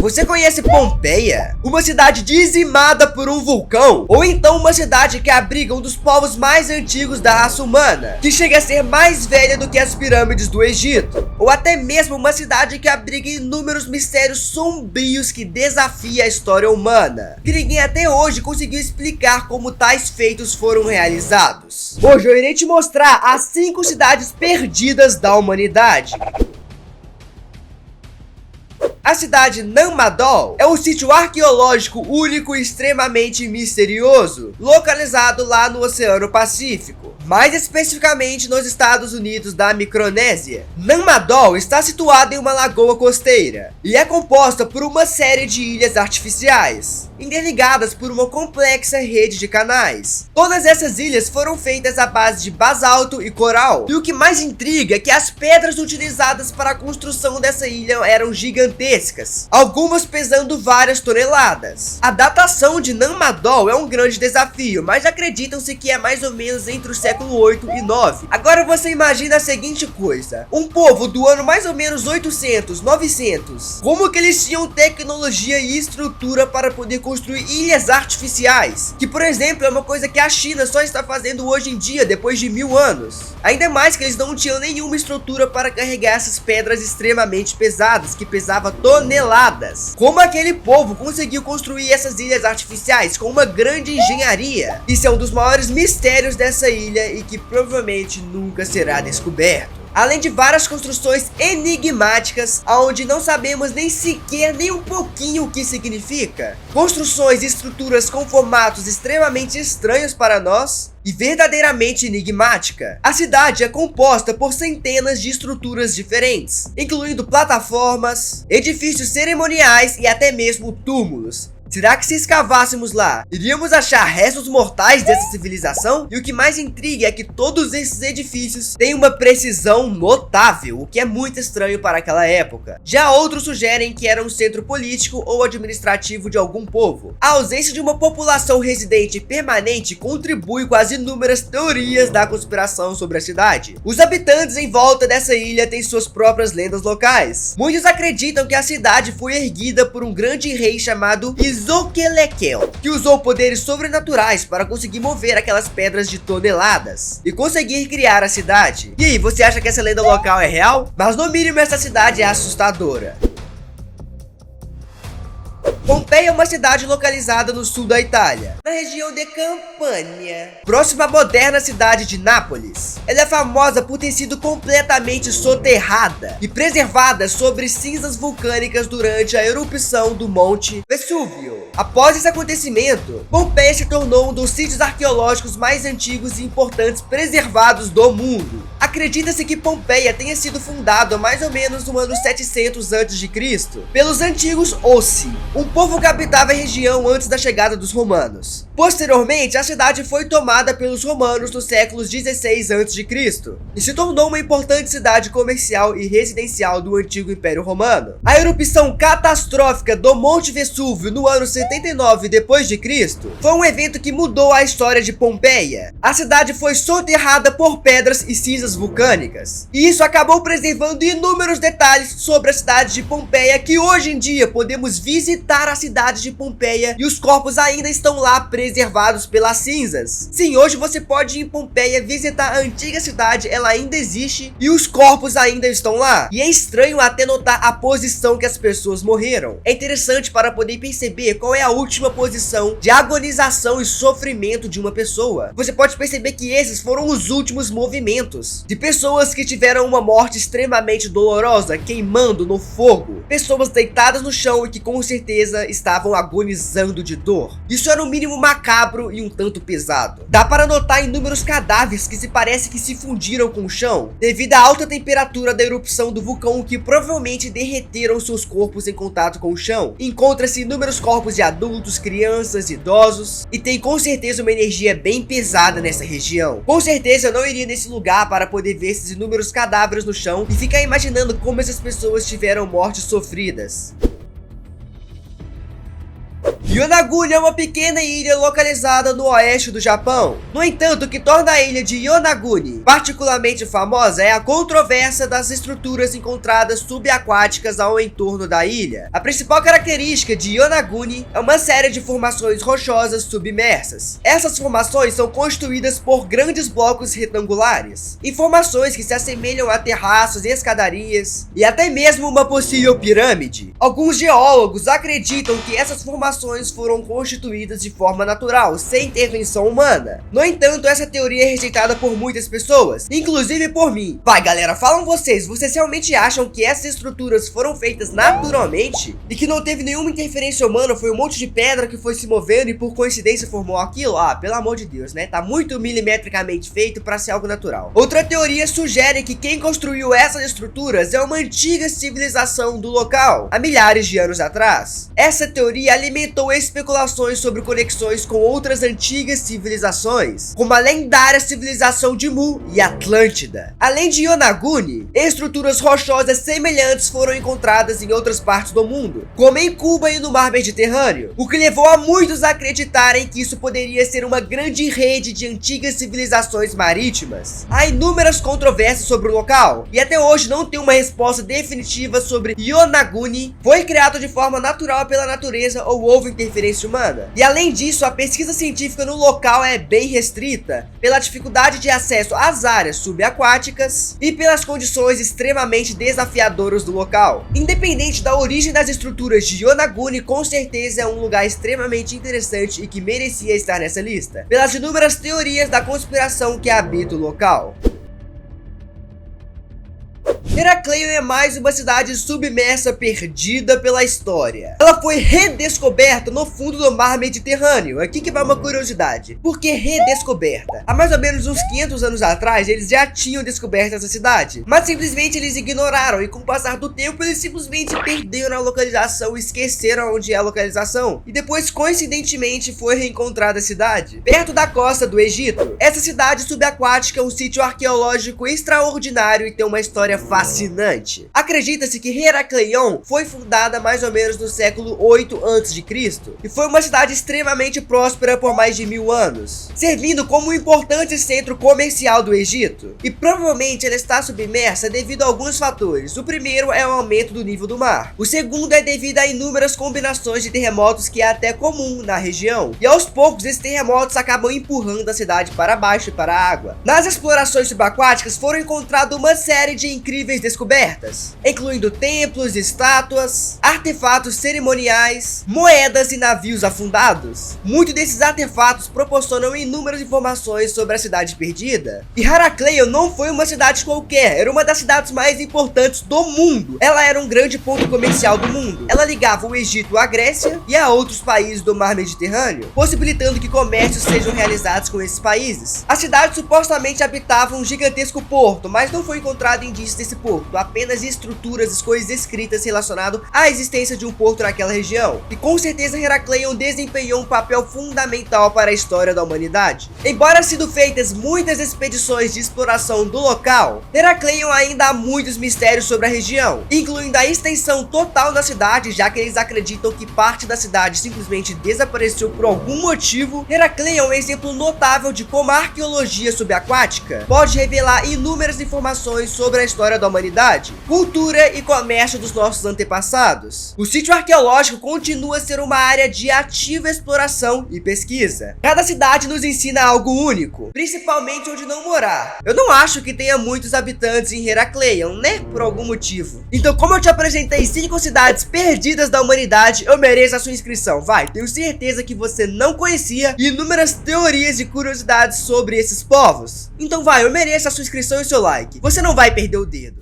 você conhece Pompeia? Uma cidade dizimada por um vulcão? Ou então uma cidade que abriga um dos povos mais antigos da raça humana, que chega a ser mais velha do que as pirâmides do Egito? Ou até mesmo uma cidade que abriga inúmeros mistérios sombrios que desafia a história humana, que ninguém até hoje conseguiu explicar como tais feitos foram realizados. Hoje eu irei te mostrar as 5 cidades perdidas da humanidade. A cidade Nammadol é um sítio arqueológico único e extremamente misterioso, localizado lá no Oceano Pacífico, mais especificamente nos Estados Unidos da Micronésia. Nammadol está situada em uma lagoa costeira e é composta por uma série de ilhas artificiais, interligadas por uma complexa rede de canais. Todas essas ilhas foram feitas à base de basalto e coral, e o que mais intriga é que as pedras utilizadas para a construção dessa ilha eram gigantescas, algumas pesando várias toneladas. A datação de Nammadol é um grande desafio, mas acreditam-se que é mais ou menos entre o século 8 e 9. Agora você imagina a seguinte coisa: um povo do ano mais ou menos 800, 900, como que eles tinham tecnologia e estrutura para poder construir ilhas artificiais, que por exemplo é uma coisa que a China só está fazendo hoje em dia, depois de 1000 anos. Ainda mais que eles não tinham nenhuma estrutura para carregar essas pedras extremamente pesadas, que pesavam toneladas. Como aquele povo conseguiu construir essas ilhas artificiais com uma grande engenharia? Isso é um dos maiores mistérios dessa ilha e que provavelmente nunca será descoberto. Além de várias construções enigmáticas, onde não sabemos nem sequer nem um pouquinho o que significa. Construções e estruturas com formatos extremamente estranhos para nós e verdadeiramente enigmática. A cidade é composta por centenas de estruturas diferentes, incluindo plataformas, edifícios cerimoniais e até mesmo túmulos. Será que se escavássemos lá, iríamos achar restos mortais dessa civilização? E o que mais intriga é que todos esses edifícios têm uma precisão notável, o que é muito estranho para aquela época. Já outros sugerem que era um centro político ou administrativo de algum povo. A ausência de uma população residente permanente contribui com as inúmeras teorias da conspiração sobre a cidade. Os habitantes em volta dessa ilha têm suas próprias lendas locais. Muitos acreditam que a cidade foi erguida por um grande rei chamado Xochitl, que usou poderes sobrenaturais para conseguir mover aquelas pedras de toneladas e conseguir criar a cidade. E aí, você acha que essa lenda local é real? Mas no mínimo essa cidade é assustadora. Pompeia é uma cidade localizada no sul da Itália, na região de Campania, próxima à moderna cidade de Nápoles. Ela é famosa por ter sido completamente soterrada e preservada sobre cinzas vulcânicas durante a erupção do Monte Vesúvio. Após esse acontecimento, Pompeia se tornou um dos sítios arqueológicos mais antigos e importantes preservados do mundo. Acredita-se que Pompeia tenha sido fundada mais ou menos no ano 700 a.C. pelos antigos Ossi, um povo que habitava a região antes da chegada dos romanos. Posteriormente, a cidade foi tomada pelos romanos nos séculos 16 a.C. e se tornou uma importante cidade comercial e residencial do antigo Império Romano. A erupção catastrófica do Monte Vesúvio no ano 79 d.C. foi um evento que mudou a história de Pompeia. A cidade foi soterrada por pedras e cinzas vulcânicas, e isso acabou preservando inúmeros detalhes sobre a cidade de Pompeia, que hoje em dia podemos visitar a cidade de Pompeia e os corpos ainda estão lá preservados pelas cinzas. Sim, hoje você pode ir em Pompeia visitar a antiga cidade, ela ainda existe e os corpos ainda estão lá. E é estranho até notar a posição que as pessoas morreram. É interessante para poder perceber qual é a última posição de agonização e sofrimento de uma pessoa. Você pode perceber que esses foram os últimos movimentos de pessoas que tiveram uma morte extremamente dolorosa, queimando no fogo. Pessoas deitadas no chão e que com certeza estavam agonizando de dor. Isso é no mínimo macabro e um tanto pesado. Dá para notar inúmeros cadáveres que se parece que se fundiram com o chão devido à alta temperatura da erupção do vulcão, que provavelmente derreteram seus corpos em contato com o chão. Encontra-se inúmeros corpos de adultos, crianças, idosos, e tem com certeza uma energia bem pesada nessa região. Com certeza eu não iria nesse lugar para poder ver esses inúmeros cadáveres no chão e ficar imaginando como essas pessoas tiveram mortes sofridas. Yonaguni é uma pequena ilha localizada no oeste do Japão. No entanto, o que torna a ilha de Yonaguni particularmente famosa é a controvérsia das estruturas encontradas subaquáticas ao entorno da ilha. A principal característica de Yonaguni é uma série de formações rochosas submersas. Essas formações são constituídas por grandes blocos retangulares, e formações que se assemelham a terraços, escadarias e até mesmo uma possível pirâmide. Alguns geólogos acreditam que essas formações foram constituídas de forma natural, sem intervenção humana. No entanto, essa teoria é rejeitada por muitas pessoas, inclusive por mim. Vai galera, falam vocês realmente acham que essas estruturas foram feitas naturalmente? E que não teve nenhuma interferência humana, foi um monte de pedra que foi se movendo e por coincidência formou aquilo? Ah, pelo amor de Deus, né? Tá muito milimetricamente feito para ser algo natural. Outra teoria sugere que quem construiu essas estruturas é uma antiga civilização do local, há milhares de anos atrás. Essa teoria alimentou especulações sobre conexões com outras antigas civilizações, como a lendária civilização de Mu e Atlântida. Além de Yonaguni, estruturas rochosas semelhantes foram encontradas em outras partes do mundo, como em Cuba e no mar Mediterrâneo, o que levou a muitos a acreditarem que isso poderia ser uma grande rede de antigas civilizações marítimas. Há inúmeras controvérsias sobre o local, e até hoje não tem uma resposta definitiva sobre Yonaguni foi criado de forma natural pela natureza ou houve interferência humana. E além disso, a pesquisa científica no local é bem restrita, pela dificuldade de acesso às áreas subaquáticas e pelas condições extremamente desafiadoras do local. Independente da origem das estruturas de Yonaguni, com certeza é um lugar extremamente interessante e que merecia estar nessa lista, pelas inúmeras teorias da conspiração que habita o local. Heracleion é mais uma cidade submersa perdida pela história. Ela foi redescoberta no fundo do mar Mediterrâneo. Aqui que vai uma curiosidade. Por que redescoberta? Há mais ou menos uns 500 anos atrás, eles já tinham descoberto essa cidade, mas simplesmente eles ignoraram e com o passar do tempo eles simplesmente perderam a localização, esqueceram onde é a localização e depois coincidentemente foi reencontrada a cidade, perto da costa do Egito. Essa cidade subaquática é um sítio arqueológico extraordinário e tem uma história fascinante. Acredita-se que Heracleion foi fundada mais ou menos no século 8 a.C. e foi uma cidade extremamente próspera por mais de 1000 anos, servindo como um importante centro comercial do Egito. E provavelmente ela está submersa devido a alguns fatores. O primeiro é o aumento do nível do mar. O segundo é devido a inúmeras combinações de terremotos que é até comum na região. E aos poucos esses terremotos acabam empurrando a cidade para baixo e para a água. Nas explorações subaquáticas foram encontradas uma série de incríveis descobertas, incluindo templos, estátuas, artefatos cerimoniais, moedas e navios afundados. Muitos desses artefatos proporcionam inúmeras informações sobre a cidade perdida. E Heracleion não foi uma cidade qualquer, era uma das cidades mais importantes do mundo. Ela era um grande ponto comercial do mundo. Ela ligava o Egito à Grécia e a outros países do mar Mediterrâneo, possibilitando que comércios sejam realizados com esses países. A cidade supostamente habitava um gigantesco porto, mas não foi encontrado indícios desse porto, apenas estruturas e coisas escritas relacionadas à existência de um porto naquela região. E com certeza Heracleion desempenhou um papel fundamental para a história da humanidade. Embora sido feitas muitas expedições de exploração do local, Heracleion ainda há muitos mistérios sobre a região, incluindo a extensão total da cidade, já que eles acreditam que parte da cidade simplesmente desapareceu por algum motivo. Heracleion é um exemplo notável de como a arqueologia subaquática pode revelar inúmeras informações sobre a história da humanidade, cultura e comércio dos nossos antepassados. O sítio arqueológico continua a ser uma área de ativa exploração e pesquisa. Cada cidade nos ensina algo único, principalmente onde não morar. Eu não acho que tenha muitos habitantes em Heracleion, né? Por algum motivo. Então, como eu te apresentei 5 cidades perdidas da humanidade, eu mereço a sua inscrição. Vai, tenho certeza que você não conhecia inúmeras teorias e curiosidades sobre esses povos. Então vai, eu mereço a sua inscrição e seu like. Você não vai perder o dedo.